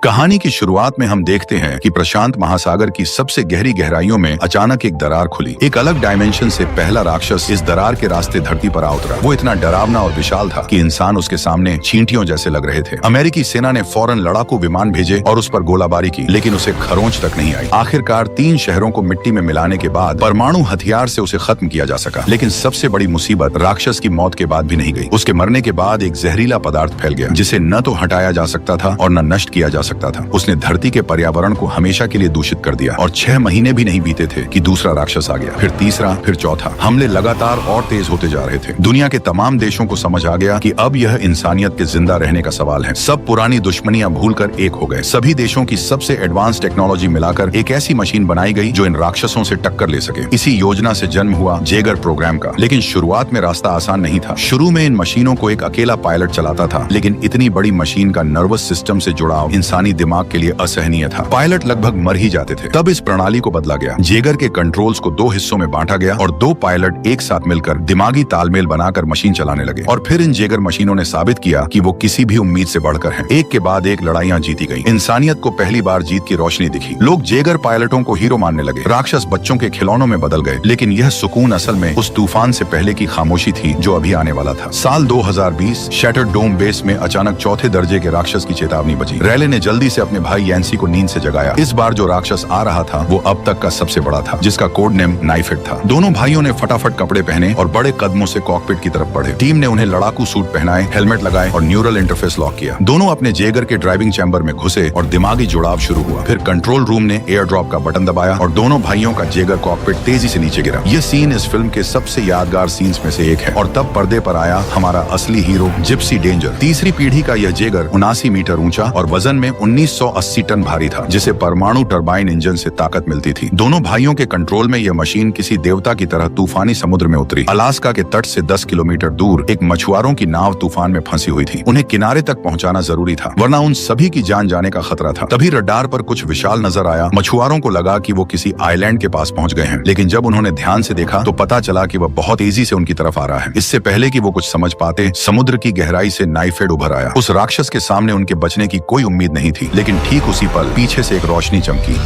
कहानी की शुरुआत में हम देखते हैं कि प्रशांत महासागर की सबसे गहरी गहराइयों में अचानक एक दरार खुली। एक अलग डायमेंशन से पहला राक्षस इस दरार के रास्ते धरती पर आ उतरा। वो इतना डरावना और विशाल था कि इंसान उसके सामने चींटियों जैसे लग रहे थे। अमेरिकी सेना ने फौरन लड़ाकू विमान भेजे और उस पर गोलाबारी की, लेकिन उसे खरोंच तक नहीं आई। आखिरकार 3 शहरों को मिट्टी में मिलाने के बाद परमाणु हथियार से उसे खत्म किया जा सका। लेकिन सबसे बड़ी मुसीबत राक्षस की मौत के बाद भी नहीं गई। उसके मरने के बाद एक जहरीला पदार्थ फैल गया, जिसे न तो हटाया जा सकता था और न नष्ट किया जा सकता था। उसने धरती के पर्यावरण को हमेशा के लिए दूषित कर दिया और 6 महीने भी नहीं बीते थे कि दूसरा राक्षस आ गया, फिर तीसरा, फिर चौथा। हमले लगातार और तेज होते जा रहे थे। दुनिया के तमाम देशों को समझ आ गया कि अब यह इंसानियत के जिंदा रहने का सवाल है। सब पुरानी दुश्मनियां भूलकर एक हो गए। सभी देशों की सबसे एडवांस टेक्नोलॉजी मिलाकर एक ऐसी मशीन बनाई गई जो इन राक्षसों से टक्कर ले सके। इसी योजना से जन्म हुआ जेगर प्रोग्राम का। लेकिन शुरुआत में रास्ता आसान नहीं था। शुरू में इन मशीनों को एक अकेला पायलट चलाता था, लेकिन इतनी बड़ी मशीन का नर्वस सिस्टम से जुड़ाव इंसानी दिमाग के लिए असहनीय था। पायलट लगभग मर ही जाते थे। तब इस प्रणाली को बदला गया। जेगर के कंट्रोल्स को 2 हिस्सों में बांटा गया और 2 पायलट एक साथ मिलकर दिमागी तालमेल बनाकर मशीन चलाने लगे। और फिर इन जेगर मशीनों ने साबित किया कि वो किसी भी उम्मीद से बढ़कर हैं। एक के बाद एक लड़ाइयां जीती गई। इंसानियत को पहली बार जीत की रोशनी दिखी। लोग जेगर पायलटों को हीरो मानने लगे। राक्षस बच्चों के खिलौनों में बदल गए। लेकिन यह सुकून असल में उस तूफान से पहले की खामोशी थी जो अभी आने वाला था। साल 2020 शैटर्ड डोम बेस में अचानक चौथे दर्जे के राक्षस की चेतावनी बजी। रैले ने जल्दी से अपने भाई यैंसी को नींद से जगाया। इस बार जो राक्षस आ रहा था वो अब तक का सबसे बड़ा था, जिसका कोड नेम नाइफेड था। दोनों भाइयों ने फटाफट कपड़े पहने और बड़े कदमों से कॉकपिट की तरफ बढ़े। टीम ने उन्हें लड़ाकू सूट पहनाए, हेलमेट लगाए और न्यूरल इंटरफेस लॉक किया। दोनों अपने जेगर के ड्राइविंग चैम्बर में घुसे और दिमागी जुड़ाव शुरू हुआ। फिर कंट्रोल रूम ने एयर ड्रॉप का बटन दबाया और दोनों भाइयों का जेगर कॉकपिट तेजी से नीचे गिरा। यह सीन इस फिल्म के सबसे यादगार सीन्स में से एक है। और तब पर्दे पर आया हमारा असली हीरो जिप्सी डेंजर। तीसरी पीढ़ी का यह जेगर 79 मीटर ऊंचा और वजन में 1980 टन भारी था, जिसे परमाणु टरबाइन इंजन से ताकत मिलती थी। दोनों भाइयों के कंट्रोल में यह मशीन किसी देवता की तरह तूफानी समुद्र में उतरी। अलास्का के तट से 10 किलोमीटर दूर एक मछुआरों की नाव तूफान में फंसी हुई थी। उन्हें किनारे तक पहुंचाना जरूरी था, वरना उन सभी की जान जाने का खतरा था। तभी रडार पर कुछ विशाल नजर आया। मछुआरों को लगा कि वो किसी आइलैंड के पास पहुंच गए हैं, लेकिन जब उन्होंने ध्यान से देखा तो पता चला कि वह बहुत तेजी से उनकी तरफ आ रहा है। इससे पहले कि वो कुछ समझ पाते, समुद्र की गहराई से नाइफेड उभर आया। उस राक्षस के सामने उनके बचने की कोई उम्मीद नहीं थी, लेकिन ठीक उसी पल पीछे से एक रोशनी चमकी।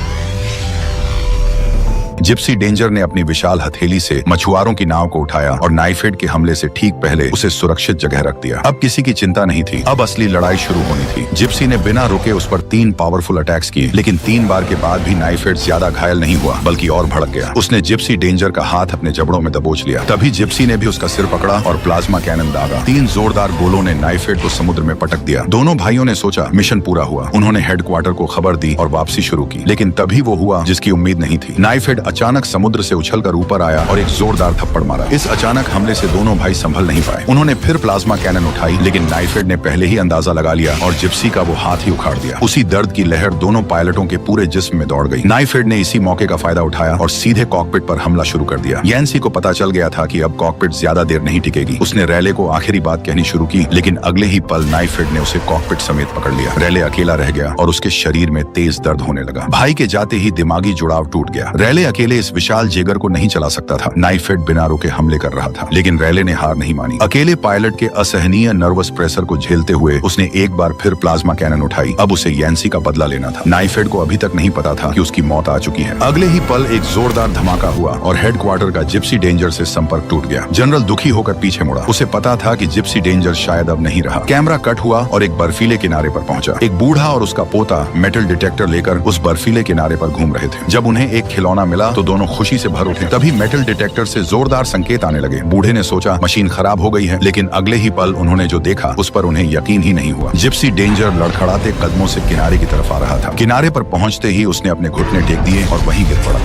जिप्सी डेंजर ने अपनी विशाल हथेली से मछुआरों की नाव को उठाया और नाइफेड के हमले से ठीक पहले उसे सुरक्षित जगह रख दिया। अब किसी की चिंता नहीं थी। अब असली लड़ाई शुरू होनी थी। जिप्सी ने बिना रुके उस पर 3 पावरफुल अटैक्स किए, लेकिन 3 बार के बाद भी नाइफेड ज्यादा घायल नहीं हुआ, बल्कि और भड़क गया। उसने जिप्सी डेंजर का हाथ अपने जबड़ों में दबोच लिया। तभी जिप्सी ने भी उसका सिर पकड़ा और प्लाज्मा कैनन दागा। 3 जोरदार गोलों ने नाइफेड को समुद्र में पटक दिया। दोनों भाइयों ने सोचा मिशन पूरा हुआ। उन्होंने हेडक्वार्टर को खबर दी और वापसी शुरू की। लेकिन तभी वो हुआ जिसकी उम्मीद नहीं थी। नाइफेड अचानक समुद्र से उछलकर ऊपर आया और एक जोरदार थप्पड़ मारा। इस अचानक हमले से दोनों भाई संभल नहीं पाए। उन्होंने फिर प्लाज्मा कैनन उठाई, लेकिन नाइफेड ने पहले ही अंदाजा लगा लिया और जिप्सी का वो हाथ ही उखाड़ दिया। उसी दर्द की लहर दोनों पायलटों के पूरे जिस्म में दौड़ गई। नाइफेड ने इसी मौके का फायदा उठाया और सीधे कॉकपिट पर हमला शुरू कर दिया। यैंसी को पता चल गया था कि अब कॉकपिट ज्यादा देर नहीं टिकेगी। उसने रैले को आखिरी बात कहनी शुरू की, लेकिन अगले ही पल नाइफेड ने उसे कॉकपिट समेत पकड़ लिया। रैले अकेला रह गया और उसके शरीर में तेज दर्द होने लगा। भाई के जाते ही दिमागी जुड़ाव टूट गया। रैले अकेले इस विशाल जेगर को नहीं चला सकता था। नाइफेड बिना रुके हमले कर रहा था, लेकिन रैले ने हार नहीं मानी। अकेले पायलट के असहनीय नर्वस प्रेशर को झेलते हुए उसने एक बार फिर प्लाज्मा कैनन उठाई। अब उसे यैंसी का बदला लेना था। नाइफेड को अभी तक नहीं पता था कि उसकी मौत आ चुकी है। अगले ही पल एक जोरदार धमाका हुआ और हेडक्वार्टर का जिप्सी डेंजर से संपर्क टूट गया। जनरल दुखी होकर पीछे मुड़ा। उसे पता था कि जिप्सी डेंजर शायद अब नहीं रहा। कैमरा कट हुआ और एक बर्फीले किनारे पर पहुंचा। एक बूढ़ा और उसका पोता मेटल डिटेक्टर लेकर उस बर्फीले किनारे पर घूम रहे थे। जब उन्हें एक खिलौना मिला तो दोनों खुशी से भर उठे। तभी मेटल डिटेक्टर से जोरदार संकेत आने लगे। बूढ़े ने सोचा मशीन खराब हो गई है, लेकिन अगले ही पल उन्होंने जो देखा उस पर उन्हें यकीन ही नहीं हुआ। जिप्सी डेंजर लड़खड़ाते कदमों से किनारे की तरफ आ रहा था। किनारे पर पहुंचते ही उसने अपने घुटने टेक दिए और वहीं गिर पड़ा।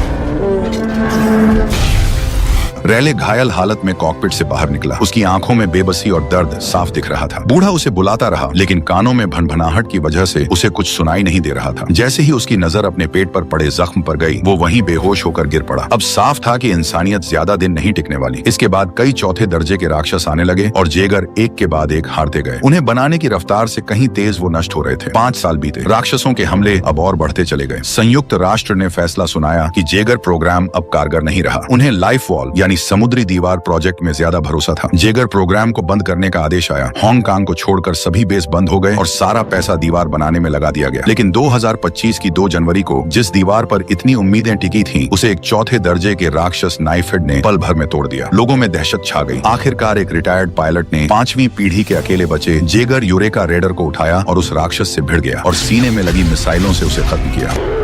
रैले घायल हालत में कॉकपिट से बाहर निकला। उसकी आंखों में बेबसी और दर्द साफ दिख रहा था। बूढ़ा उसे बुलाता रहा, लेकिन कानों में भनभनाहट की वजह से उसे कुछ सुनाई नहीं दे रहा था। जैसे ही उसकी नजर अपने पेट पर पड़े जख्म पर गई, वो वहीं बेहोश होकर गिर पड़ा। अब साफ था कि इंसानियत ज्यादा दिन नहीं टिकने वाली। इसके बाद कई चौथे दर्जे के राक्षस आने लगे और जेगर एक के बाद एक हारते गए। उन्हें बनाने की रफ्तार से कहीं तेज वो नष्ट हो रहे थे। 5 साल बीते। राक्षसों के हमले अब और बढ़ते चले गए। संयुक्त राष्ट्र ने फैसला सुनाया कि जेगर प्रोग्राम अब कारगर नहीं रहा। उन्हें लाइफ वॉल यानी समुद्री दीवार प्रोजेक्ट में ज्यादा भरोसा था। जेगर प्रोग्राम को बंद करने का आदेश आया। हांगकांग को छोड़कर सभी बेस बंद हो गए और सारा पैसा दीवार बनाने में लगा दिया गया। लेकिन 2025 की 2 जनवरी को जिस दीवार पर इतनी उम्मीदें टिकी थीं, उसे एक चौथे दर्जे के राक्षस नाइफ हेड ने पल भर में तोड़ दिया। लोगों में दहशत छा गई। आखिरकार एक रिटायर्ड पायलट ने 5वीं पीढ़ी के अकेले बचे जेगर यूरेका रेडर को उठाया और उस राक्षस से भिड़ गया और सीने में लगी मिसाइलों से उसे खत्म किया।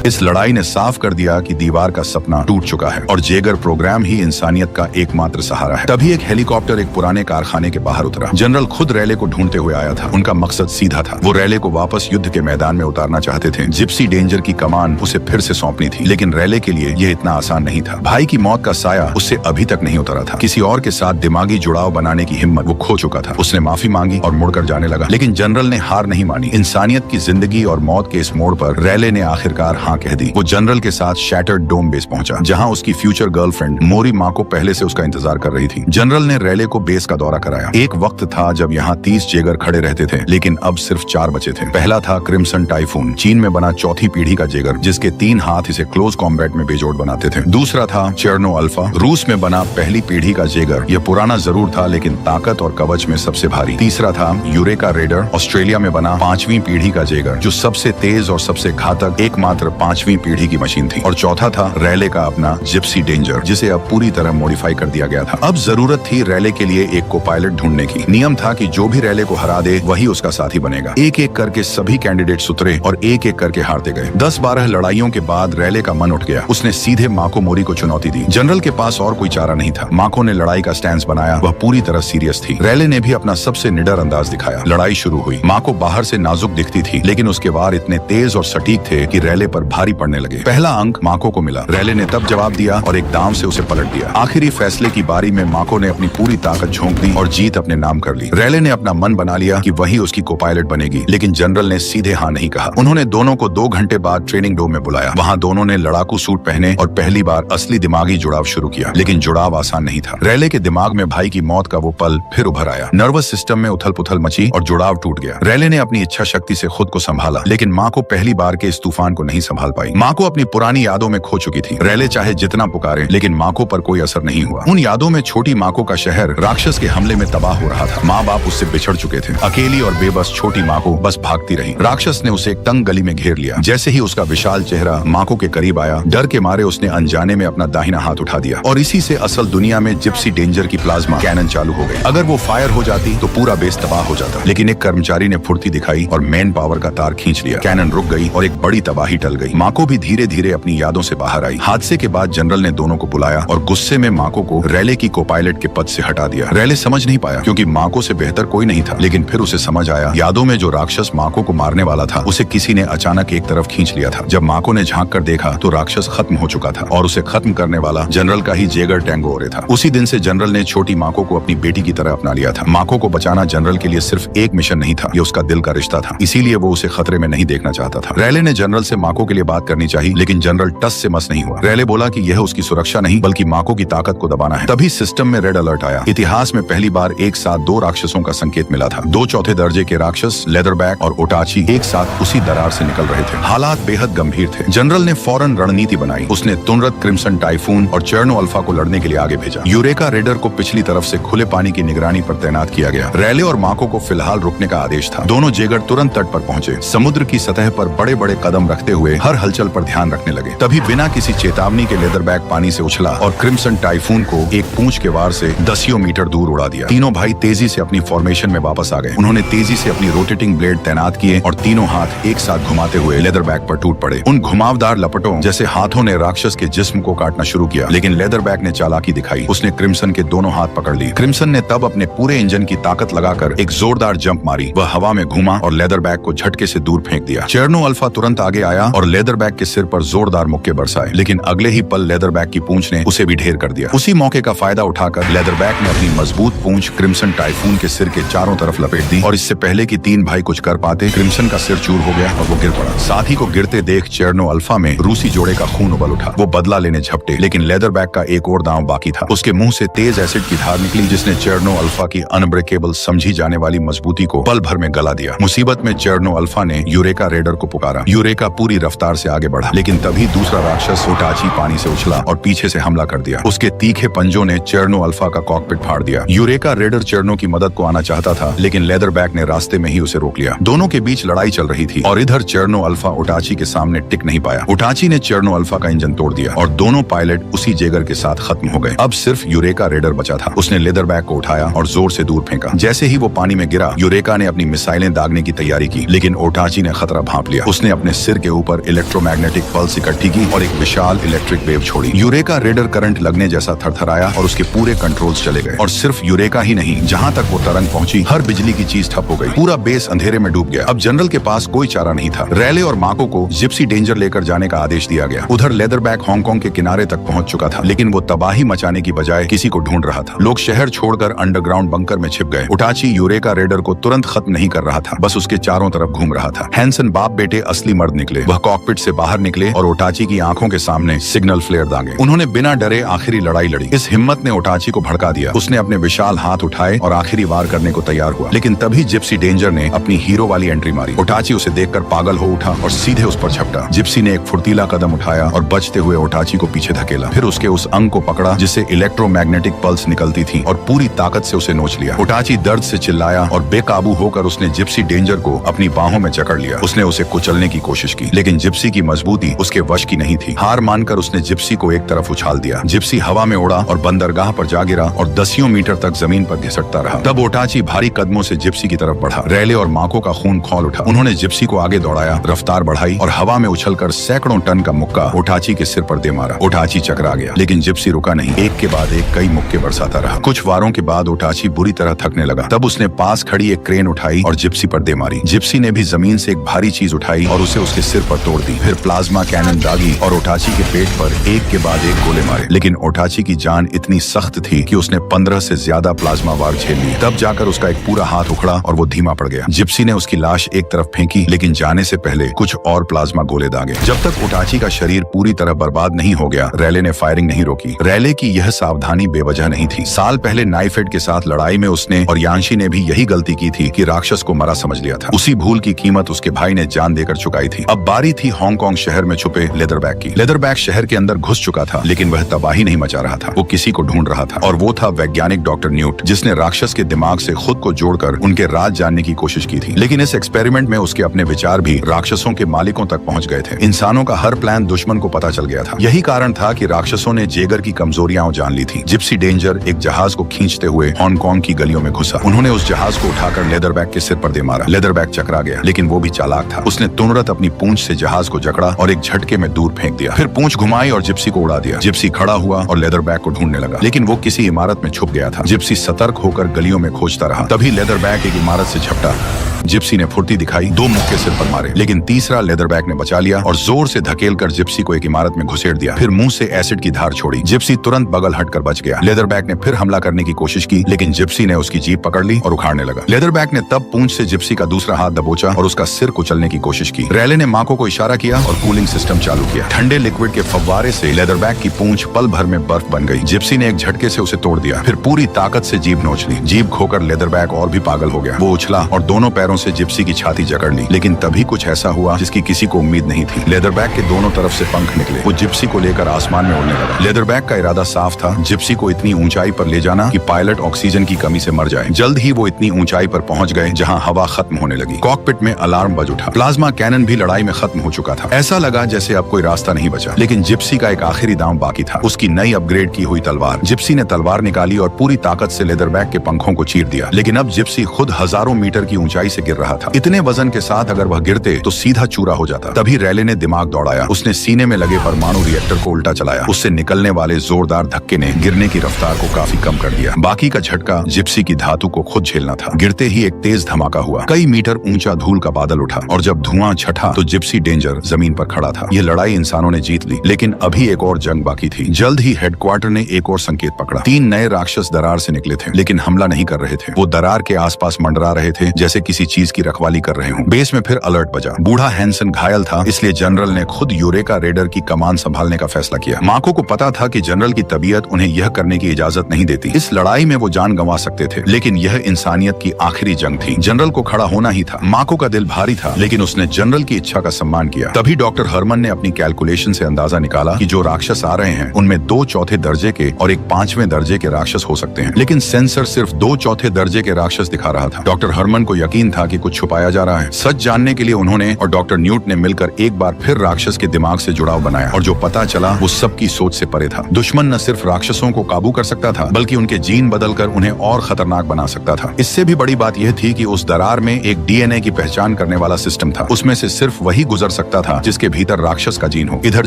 इस लड़ाई ने साफ कर दिया कि दीवार का सपना टूट चुका है और जेगर प्रोग्राम ही इंसानियत का एकमात्र सहारा है। तभी एक हेलीकॉप्टर एक पुराने कारखाने के बाहर उतरा। जनरल खुद रैले को ढूंढते हुए आया था। उनका मकसद सीधा था। वो रैले को वापस युद्ध के मैदान में उतारना चाहते थे। जिप्सी डेंजर की कमान उसे फिर से सौंपनी थी, लेकिन रैले के लिए यह इतना आसान नहीं था। भाई की मौत का साया उससे अभी तक नहीं उतरा था। किसी और के साथ दिमागी जुड़ाव बनाने की हिम्मत वो खो चुका था। उसने माफी मांगी और मुड़कर जाने लगा, लेकिन जनरल ने हार नहीं मानी। इंसानियत की जिंदगी और मौत के इस मोड़ पर रैले ने आखिरकार हाँ कह दी। वो जनरल के साथ शैटर्ड डोम बेस पहुंचा, जहां उसकी फ्यूचर गर्लफ्रेंड मोरी माँ को पहले से उसका इंतजार कर रही थी। जनरल ने रैले को बेस का दौरा कराया। एक वक्त था जब यहाँ 30 जेगर खड़े रहते थे, लेकिन अब सिर्फ 4 बचे थे। पहला था क्रिम्सन टाइफून, चीन में बना चौथी पीढ़ी का जेगर, जिसके 3 हाथ इसे क्लोज कॉम्बैट में बेजोड़ बनाते थे। दूसरा था चेर्नो अल्फा, रूस में बना पहली पीढ़ी का जेगर। यह पुराना जरूर था, लेकिन ताकत और कवच में सबसे भारी। तीसरा था यूरेका रेडर, ऑस्ट्रेलिया में बना 5वीं पीढ़ी का जेगर, जो सबसे तेज और सबसे घातक एकमात्र 5वीं पीढ़ी की मशीन थी। और चौथा था रैले का अपना जिप्सी डेंजर, जिसे अब पूरी तरह मॉडिफाई कर दिया गया था। अब जरूरत थी रैले के लिए एक को पायलट ढूंढने की। नियम था कि जो भी रैले को हरा दे वही उसका साथी बनेगा। एक एक करके सभी कैंडिडेट उतरे और एक एक करके हारते गए। 10-12 लड़ाइयों के बाद रैले का मन उठ गया। उसने सीधे माको मोरी को चुनौती दी। जनरल के पास और कोई चारा नहीं था। माको ने लड़ाई का स्टैंस बनाया। वह पूरी तरह सीरियस थी। रैले ने भी अपना सबसे निडर अंदाज दिखाया। लड़ाई शुरू हुई। माको बाहर से नाजुक दिखती थी, लेकिन उसके वार इतने तेज और सटीक थे कि रैले पर भारी पड़ने लगे। पहला अंक माको को मिला। रैले ने तब जवाब दिया और एक दांव से उसे पलट दिया। आखिरी फैसले की बारी में माको ने अपनी पूरी ताकत झोंक दी और जीत अपने नाम कर ली। रैले ने अपना मन बना लिया कि वही उसकी को पायलट बनेगी, लेकिन जनरल ने सीधे हाँ नहीं कहा। उन्होंने दोनों को 2 घंटे बाद ट्रेनिंग डोम में बुलाया। वहाँ दोनों ने लड़ाकू सूट पहने और पहली बार असली दिमागी जुड़ाव शुरू किया, लेकिन जुड़ाव आसान नहीं था। रैले के दिमाग में भाई की मौत का वो पल फिर उभर आया। नर्वस सिस्टम में उथल पुथल मची और जुड़ाव टूट गया। रैले ने अपनी इच्छा शक्ति से खुद को संभाला, लेकिन माँ को पहली बार के इस तूफान को नहीं संभाल पाई। माँ को अपनी पुरानी यादों में खो चुकी थी। रैले चाहे जितना पुकारे, लेकिन माको पर कोई असर नहीं हुआ। उन यादों में छोटी माको का शहर राक्षस के हमले में तबाह हो रहा था। माँ बाप उससे बिछड़ चुके थे। अकेली और बेबस छोटी माको बस भागती रही। राक्षस ने उसे एक तंग गली में घेर लिया। जैसे ही उसका विशाल चेहरा माको के करीब आया, डर के मारे उसने अनजाने में अपना दाहिना हाथ उठा दिया और इसी से असल दुनिया में जिप्सी डेंजर की प्लाज्मा कैनन चालू हो गई। अगर वो फायर हो जाती तो पूरा बेस तबाह हो जाता, लेकिन एक कर्मचारी ने फुर्ती दिखाई और मेन पावर का तार खींच लिया। कैनन रुक गई और एक बड़ी तबाही टल गई। माको भी धीरे धीरे अपनी यादों से बाहर आई। हादसे के बाद जनरल ने दोनों को बुलाया और गुस्से में माको को रैले की को पायलट के पद से हटा दिया। रैले समझ नहीं पाया, क्योंकि माको से बेहतर कोई नहीं था, लेकिन फिर उसे समझ आया यादों में जो राक्षस माको को मारने वाला था, उसे किसी ने अचानक एक तरफ खींच लिया था। जब माको ने झांक कर देखा तो राक्षस खत्म हो चुका था और उसे खत्म करने वाला जनरल का ही जेगर टैंगो ओरे था। उसी दिन से जनरल ने छोटी माको को अपनी बेटी की तरह अपना लिया था। माको को बचाना जनरल के लिए सिर्फ एक मिशन नहीं था, ये उसका दिल का रिश्ता था। इसीलिए वो उसे खतरे में नहीं देखना चाहता था। रैले ने जनरल से माको के लिए बात करनी चाहिए, लेकिन जनरल टस से मस नहीं हुआ। रैले बोला कि यह उसकी सुरक्षा नहीं, बल्कि माको की ताकत को दबाना है। तभी सिस्टम में रेड अलर्ट आया। इतिहास में पहली बार एक साथ 2 राक्षसों का संकेत मिला था। 2 चौथे दर्जे के राक्षस लेदरबैक और ओटाची एक साथ उसी दरार से निकल रहे थे। हालात बेहद गंभीर थे। जनरल ने फौरन रणनीति बनाई। उसने तुरंत क्रिम्सन टाइफून और चेर्नो अल्फा को लड़ने के लिए आगे भेजा। यूरेका रेडर को पिछली तरफ से खुले पानी की निगरानी पर तैनात किया गया। रैले और माको को फिलहाल रुकने का आदेश था। दोनों जेगर तुरंत तट पर पहुंचे। समुद्र की सतह पर बड़े बड़े कदम रखते हुए हर हलचल पर ध्यान रखने लगे। तभी बिना किसी चेतावनी के लेदरबैक पानी से उछला और क्रिम्सन टाइफून को एक पूंछ के वार से 10 मीटर दूर उड़ा दिया। तीनों भाई तेजी से अपनी फॉर्मेशन में वापस आ गए। उन्होंने तेजी से अपनी रोटेटिंग ब्लेड तैनात किए और तीनों हाथ एक साथ घुमाते हुए लेदरबैक पर टूट पड़े। उन घुमावदार लपटों जैसे हाथों ने राक्षस के जिस्म को काटना शुरू किया, लेकिन लेदरबैक ने चालाकी दिखाई। उसने क्रिम्सन के दोनों हाथ पकड़ लिए। क्रिम्सन ने तब अपने पूरे इंजन की ताकत लगाकर एक जोरदार जंप मारी। वह हवा में घूमा और लेदरबैक को झटके से दूर फेंक दिया। चेर्नो अल्फा तुरंत आगे आया और लेदरबैक के सिर पर जोरदार मुक्के बरसाए, लेकिन अगले ही पल लेदरबैक की पूंछ ने उसे भी ढेर कर दिया। उसी मौके का फायदा उठाकर लेदरबैक ने अपनी मजबूत पूंछ क्रिम्सन टाइफून के सिर के चारों तरफ लपेट दी और इससे पहले कि 3 भाई कुछ कर पाते, क्रिम्सन का सिर चूर हो गया और वो गिर पड़ा। साथी को गिरते देख चेर्नो अल्फा में रूसी जोड़े का खून उबल उठा। वो बदला लेने झपटे, लेकिन लेदरबैक का एक और दांव बाकी था। उसके मुंह से तेज एसिड की धार निकली, जिसने चेर्नो अल्फा की अनब्रेकेबल समझी जाने वाली मजबूती को पल भर में गला दिया। मुसीबत में चेर्नो अल्फा ने यूरेका रेडर को पुकारा। यूरेका पूरी रफ्तार रफ्तार से आगे बढ़ा, लेकिन तभी दूसरा राक्षस ओटाची पानी से उछला और पीछे से हमला कर दिया। उसके तीखे पंजों ने चेर्नो अल्फा का कॉकपिट फाड़ दिया। यूरेका रेडर चेर्नो की मदद को आना चाहता था, लेकिन लेदरबैक ने रास्ते में ही उसे रोक लिया। दोनों के बीच लड़ाई चल रही थी और इधर चेर्नो अल्फा ओटाची के सामने टिक नहीं पाया। ओटाची ने चेर्नो अल्फा का इंजन तोड़ दिया और दोनों पायलट उसी जेगर के साथ खत्म हो गए। अब सिर्फ यूरेका रेडर बचा था। उसने लेदरबैक को उठाया और जोर से दूर फेंका। जैसे ही वो पानी में गिरा, यूरेका ने अपनी मिसाइलें दागने की तैयारी की, लेकिन ओटाची ने खतरा भांप लिया। उसने अपने सिर के ऊपर इलेक्ट्रोमैग्नेटिक पल्स इकट्ठी की और एक विशाल इलेक्ट्रिक वेव छोड़ी। यूरेका रेडर करंट लगने जैसा थरथराया और उसके पूरे कंट्रोल्स चले गए। और सिर्फ यूरेका ही नहीं, जहां तक वो तरंग पहुंची, हर बिजली की चीज ठप हो गई। पूरा बेस अंधेरे में डूब गया। अब जनरल के पास कोई चारा नहीं था। रैले और माको को जिप्सी डेंजर लेकर जाने का आदेश दिया गया। उधर लेदरबैक हांगकांग के किनारे तक पहुंच चुका था, लेकिन वो तबाही मचाने की बजाय किसी को ढूंढ रहा था। लोग शहर छोड़कर अंडरग्राउंड बंकर में छिप गए। ओटाची यूरेका रेडर को तुरंत खत्म नहीं कर रहा था, बस उसके चारों तरफ घूम रहा था। हैंसन बाप बेटे असली मर्द निकले। वह कॉकपिट से बाहर निकले और ओटाची की आंखों के सामने सिग्नल फ्लेयर दागे। उन्होंने बिना डरे आखिरी लड़ाई लड़ी। इस हिम्मत ने ओटाची को भड़का दिया। उसने अपने विशाल हाथ उठाए और आखिरी वार करने को तैयार हुआ, लेकिन तभी जिप्सी डेंजर ने अपनी हीरो वाली एंट्री मारी। ओटाची उसे देखकर पागल हो उठा और सीधे उस पर झपटा। जिप्सी ने एक फुर्तीला कदम उठाया और बचते हुए ओटाची को पीछे धकेला। फिर उसके उस अंग को पकड़ा जिससे इलेक्ट्रोमैग्नेटिक पल्स निकलती थी और पूरी ताकत से उसे नोच लिया। ओटाची दर्द से चिल्लाया और बेकाबू होकर उसने जिप्सी डेंजर को अपनी बाहों में जकड़ लिया। उसने उसे कुचलने की कोशिश की, लेकिन जिप्सी की मजबूती उसके वश की नहीं थी। हार मानकर उसने जिप्सी को एक तरफ उछाल दिया। जिप्सी हवा में उड़ा और बंदरगाह पर जा गिरा और दसियों मीटर तक जमीन पर घिसटता रहा। तब ओटाची भारी कदमों से जिप्सी की तरफ बढ़ा। रैले और माको का खून खौल उठा। उन्होंने जिप्सी को आगे दौड़ाया, रफ्तार बढ़ाई और हवा में उछलकर सैकड़ों टन का मुक्का ओटाची के सिर पर दे मारा। ओटाची चकरा गया, लेकिन जिप्सी रुका नहीं। एक के बाद एक कई मुक्के बरसाता रहा। कुछ वारों के बाद ओटाची बुरी तरह थकने लगा। तब उसने पास खड़ी एक क्रेन उठाई और जिप्सी पर दे मारी। जिप्सी ने भी जमीन से एक भारी चीज उठाई और उसे उसके सिर पर तोड़ दी। फिर प्लाज्मा कैनन दागी और ओटाची के पेट पर एक के बाद एक गोले मारे, लेकिन ओटाची की जान इतनी सख्त थी कि उसने 15 से ज्यादा प्लाज्मा वार झेल लिए। तब जाकर उसका एक पूरा हाथ उखड़ा और वो धीमा पड़ गया। जिप्सी ने उसकी लाश एक तरफ फेंकी, लेकिन जाने से पहले कुछ और प्लाज्मा गोले दागे। जब तक ओटाची का शरीर पूरी तरह बर्बाद नहीं हो गया, रैले ने फायरिंग नहीं रोकी। रैले की यह सावधानी बेवजह नहीं थी। साल पहले नाइफेड के साथ लड़ाई में उसने और यांशी ने भी यही गलती की थी कि राक्षस को मरा समझ लिया था। उसी भूल की कीमत उसके भाई ने जान देकर चुकाई थी। अब बारी थी हांगकांग शहर में छुपे लेदरबैक की। लेदरबैक शहर के अंदर घुस चुका था, लेकिन वह तबाही नहीं मचा रहा था। वो किसी को ढूंढ रहा था और वो था वैज्ञानिक डॉक्टर न्यूट, जिसने राक्षस के दिमाग से खुद को जोड़कर उनके राज जानने की कोशिश की थी। लेकिन इस एक्सपेरिमेंट में उसके अपने विचार भी राक्षसों के मालिकों तक पहुंच गए थे। इंसानों का हर प्लान दुश्मन को पता चल गया था। यही कारण था कि राक्षसों ने जेगर की कमजोरियां जान ली थी। जिप्सी डेंजर एक जहाज को खींचते हुए हांगकांग की गलियों में घुसा। उन्होंने उस जहाज को उठाकर लेदरबैक के सिर पर दे मारा। लेदरबैक चकरा गया, लेकिन वो भी चालाक था। उसने तुरंत अपनी पूंछ से जहाज को जकड़ा और एक झटके में दूर फेंक दिया। फिर पूंछ घुमाई और जिप्सी को उड़ा दिया। जिप्सी खड़ा हुआ और लेदरबैक को ढूंढने लगा, लेकिन वो किसी इमारत में छुप गया था। जिप्सी सतर्क होकर गलियों में खोजता रहा। तभी लेदरबैक एक इमारत से झपटा। जिप्सी ने फुर्ती दिखाई, 2 मुक्के सिर पर मारे, लेकिन तीसरा लेदरबैक ने बचा लिया और जोर से धकेलकर जिप्सी को एक इमारत में घुसेड़ दिया। फिर मुंह से एसिड की धार छोड़ी। जिप्सी तुरंत बगल हटकर बच गया। लेदरबैक ने फिर हमला करने की कोशिश की, लेकिन जिप्सी ने उसकी जीप पकड़ ली और उखाड़ने लगा। लेदरबैक ने तब पूंछ से जिप्सी का दूसरा हाथ दबोचा और उसका सिर कुचलने की कोशिश की। रैले ने माको को इशारा किया और कूलिंग सिस्टम चालू किया। ठंडे लिक्विड के फव्वारे से लेदरबैक की पूंछ पल भर में बर्फ बन गई। जिप्सी ने एक झटके से उसे तोड़ दिया। फिर पूरी ताकत से जीभ नोच ली। जीभ खोकर लेदरबैक और भी पागल हो गया। वो उछला और दोनों पैरों से जिप्सी की छाती जकड़ ली, लेकिन तभी कुछ ऐसा हुआ जिसकी किसी को उम्मीद नहीं थी। लेदरबैक के दोनों तरफ से पंख निकले। वो जिप्सी को लेकर आसमान में उड़ने लगा। लेदरबैक का इरादा साफ था, जिप्सी को इतनी ऊंचाई पर ले जाना कि पायलट ऑक्सीजन की कमी से मर जाए। जल्द ही वो इतनी ऊंचाई पर पहुंच गए जहां हवा खत्म होने लगी। कॉकपिट में अलार्म बज उठा। प्लाज्मा कैनन भी लड़ाई में खत्म हो चुका था। ऐसा लगा जैसे अब कोई रास्ता नहीं बचा, लेकिन जिप्सी का एक आखिरी दांव बाकी था, उसकी नई अपग्रेड की हुई तलवार। जिप्सी ने तलवार निकाली और पूरी ताकत से लेदरबैक के पंखों को चीर दिया। लेकिन अब जिप्सी खुद हजारों मीटर की ऊंचाई से गिर रहा था। इतने वजन के साथ अगर वह गिरते तो सीधा चूरा हो जाता। तभी रैले ने दिमाग दौड़ाया। उसने सीने में लगे परमाणु रिएक्टर को उल्टा चलाया। उससे निकलने वाले जोरदार धक्के ने गिरने की रफ्तार को काफी कम कर दिया। बाकी का झटका जिप्सी की धातु को खुद झेलना था। गिरते ही एक तेज धमाका हुआ। कई मीटर ऊंचा धूल का बादल उठा और जब धुआं छठा तो जिप्सी डेंजर जमीन पर खड़ा था। यह लड़ाई इंसानों ने जीत ली, लेकिन अभी एक और जंग बाकी थी। जल्द ही हेडक्वार्टर ने एक और संकेत पकड़ा। 3 नए राक्षस दरार से निकले थे, लेकिन हमला नहीं कर रहे थे। वो दरार के आसपास मंडरा रहे थे जैसे किसी चीज की रखवाली कर रहे हों। बेस में फिर अलर्ट बजा। बूढ़ा हैंसन घायल था, इसलिए जनरल ने खुद यूरेका रेडर की कमान संभालने का फैसला किया। माको को पता था कि जनरल की तबीयत उन्हें यह करने की इजाजत नहीं देती। इस लड़ाई में वो जान गंवा सकते थे, लेकिन यह इंसानियत की आखिरी जंग थी। जनरल को खड़ा होना ही था। माको का दिल भारी था, लेकिन उसने जनरल की इच्छा का सम्मान किया। तभी डॉक्टर हरमन ने अपनी कैलकुलेशन से अंदाजा निकाला कि जो राक्षस आ रहे हैं उनमें 2 चौथे दर्जे के और एक 5वें दर्जे के राक्षस हो सकते हैं, लेकिन सेंसर सिर्फ 2 चौथे दर्जे के राक्षस दिखा रहा था। डॉक्टर हरमन को यकीन था कि कुछ छुपाया जा रहा है। सच जानने के लिए उन्होंने और डॉक्टर न्यूट ने मिलकर एक बार फिर राक्षस के दिमाग से जुड़ाव बनाया और जो पता चला वो सबकी सोच से परे था। दुश्मन न सिर्फ राक्षसों को काबू कर सकता था बल्कि उनके जीन बदलकर उन्हें और खतरनाक बना सकता था। इससे भी बड़ी बात यह थी कि उस दरार में एक डीएनए की पहचान करने वाला सिस्टम था। उसमें से सिर्फ वही गुजर सकता था जिसके भीतर राक्षस का जीन हो। इधर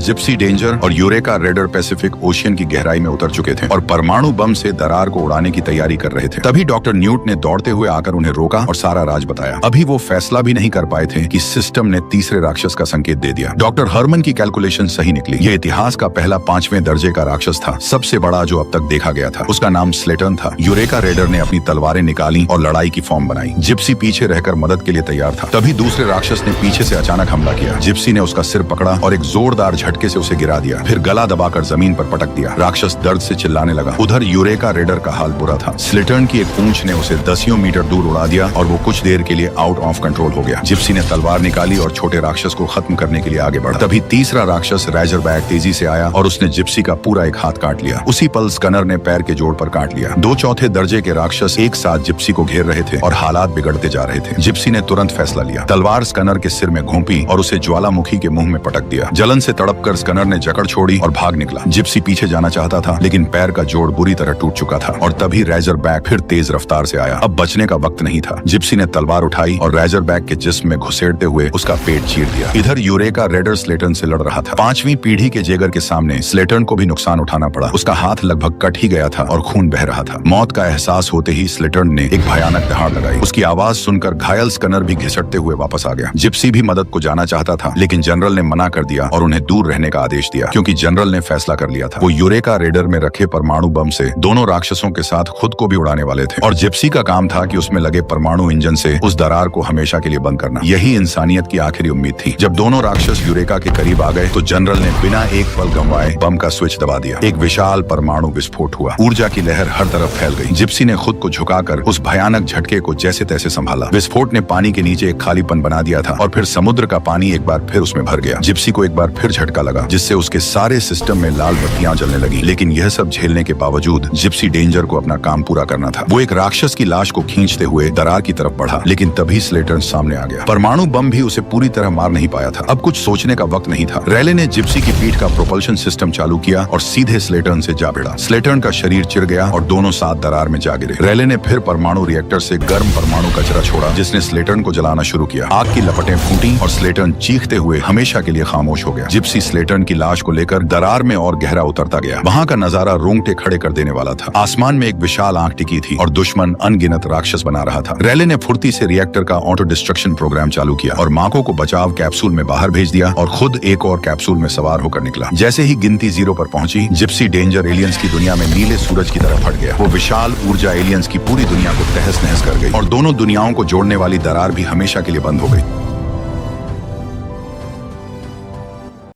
जिप्सी डेंजर और यूरेका रेडर पैसिफिक ओशियन की गहराई में उतर चुके थे और परमाणु बम से दरार को उड़ाने की तैयारी कर रहे थे। तभी डॉक्टर न्यूट ने दौड़ते हुए आकर उन्हें रोका और सारा राज बताया। अभी वो फैसला भी नहीं कर पाए थे कि सिस्टम ने तीसरे राक्षस का संकेत दे दिया। डॉक्टर हरमन की कैलकुलेशन सही निकली। ये इतिहास का पहला 5वें दर्जे का राक्षस था, सबसे बड़ा जो अब तक देखा गया था। उसका नाम स्लेटर्न था। यूरेका रेडर ने अपनी तलवारें निकाली और लड़ाई की फॉर्म बनाई। जिप्सी पीछे रहकर मदद के लिए तैयार था। तभी दूसरे राक्षस ने पीछे से अचानक हमला किया। जिप्सी ने उसका सिर पकड़ा और एक जोरदार झटके से उसे गिरा दिया, फिर गला दबाकर जमीन पर पटक दिया। राक्षस दर्द से चिल्लाने लगा। उधर यूरेका रेडर का हाल बुरा था। स्लेटर्न की एक पूंछ ने उसे दसियों मीटर दूर उड़ा दिया और वो कुछ देर के लिए आउट ऑफ कंट्रोल हो गया। जिप्सी ने तलवार निकाली और छोटे राक्षस को खत्म करने के लिए आगे बढ़ा। तभी तीसरा राक्षस रैजरबैक तेजी से आया और उसने जिप्सी का पूरा एक हाथ काट लिया। उसी पल स्कनर ने पैर के जोड़ पर काट लिया। 2 चौथे दर्जे के राक्षस एक साथ जिप्सी को घेर रहे थे और हालात बिगड़ते जा रहे थे। जिप्सी ने तुरंत फैसला लिया। तलवार स्कनर के सिर में घोंपी और उसे ज्वालामुखी के मुंह में पटक दिया। जलन से तड़पकर स्कनर ने जकड़ छोड़ी और भाग निकला। जिप्सी पीछे जाना चाहता था लेकिन पैर का जोड़ बुरी तरह टूट चुका था और तभी रैजरबैक फिर तेज रफ्तार से आया। अब बचने का वक्त नहीं था। जिप्सी ने तलवार उठाई और रैजरबैक के जिस्म में घुसेड़ते हुए उसका पेट चीर दिया। इधर यूरेका रेडर स्लेटर्न से लड़ रहा था। 5वीं पीढ़ी के जेगर के सामने स्लेटर्न को भी नुकसान उठाना पड़ा। उसका हाथ लगभग कट ही गया था और खून बह रहा था। मौत का एहसास होते ही स्लेटर्न ने एक भयानक दहाड़ लगाई। उसकी आवाज सुनकर घायल स्कनर भी घिसटते हुए वापस आ गया। जिप्सी भी मदद को जाना चाहता था लेकिन जनरल ने मना कर दिया और उन्हें दूर रहने का आदेश दिया क्योंकि जनरल ने फैसला कर लिया था। वो यूरेका रेडर में रखे परमाणु बम से दोनों राक्षसों के साथ खुद को भी उड़ाने वाले थे और जिप्सी का काम था कि उसमें लगे परमाणु इंजन से उस दरार को हमेशा के लिए बंद करना। यही इंसानियत की आखिरी उम्मीद थी। जब दोनों राक्षस यूरेका के करीब आ गए तो जनरल ने बिना एक पल गंवाए बम का स्विच दबा दिया। एक विशाल परमाणु विस्फोट हुआ। ऊर्जा की लहर हर तरफ फैल गई। जिप्सी ने खुद को झुकाकर उस भयानक झटके को जैसे तैसे संभाला। विस्फोट ने पानी के नीचे एक खालीपन बना दिया था और फिर समुद्र का पानी एक बार फिर उसमें भर गया। जिप्सी को एक बार फिर झटका लगा जिससे उसके सारे सिस्टम में लाल बत्तियां जलने लगी। लेकिन यह सब झेलने के बावजूद जिप्सी डेंजर को अपना काम पूरा करना था। वो एक राक्षस की लाश को खींचते हुए दरार की तरफ बढ़ा लेकिन तभी स्लेटर्न सामने आ गया। परमाणु बम भी उसे पूरी तरह मार नहीं पाया था। अब कुछ सोचने का वक्त नहीं था। रैले ने जिप्सी की पीठ का प्रोपल्शन सिस्टम चालू किया और सीधे स्लेटर्न से जा भिड़ा। स्लेटर्न का शरीर चिर गया और दोनों साथ दरार में जा गिरे। रैले ने फिर परमाणु रिएक्टर से गर्म परमाणु कचरा छोड़ा जिसने स्लेटर्न को जलाना शुरू किया। आग की लपटें फूटी और स्लेटर्न चीखते हुए हमेशा के लिए खामोश हो गया। जिप्सी स्लेटर्न की लाश को लेकर दरार में और गहरा उतरता गया। वहां का नजारा रोंगटे खड़े कर देने वाला था। आसमान में एक विशाल आंख टिकी थी और दुश्मन अनगिनत राक्षस बना रहा था। रैले ने फुर्ती से रिएक्टर का ऑटो डिस्ट्रक्शन प्रोग्राम चालू किया और माको को बचाव कैप्सूल में बाहर भेज दिया और खुद एक और कैप्सूल में सवार होकर निकला। जैसे ही गिनती 0 पर पहुंची जिप्सी डेंजर एलियंस की दुनिया में नीले सूरज की तरफ हट गया। वो विशाल ऊर्जा एलियंस की पूरी दुनिया को तहस नहस कर गई और दोनों दुनियाओं को जोड़ने वाली दरार भी हमेशा के लिए बंद हो गई।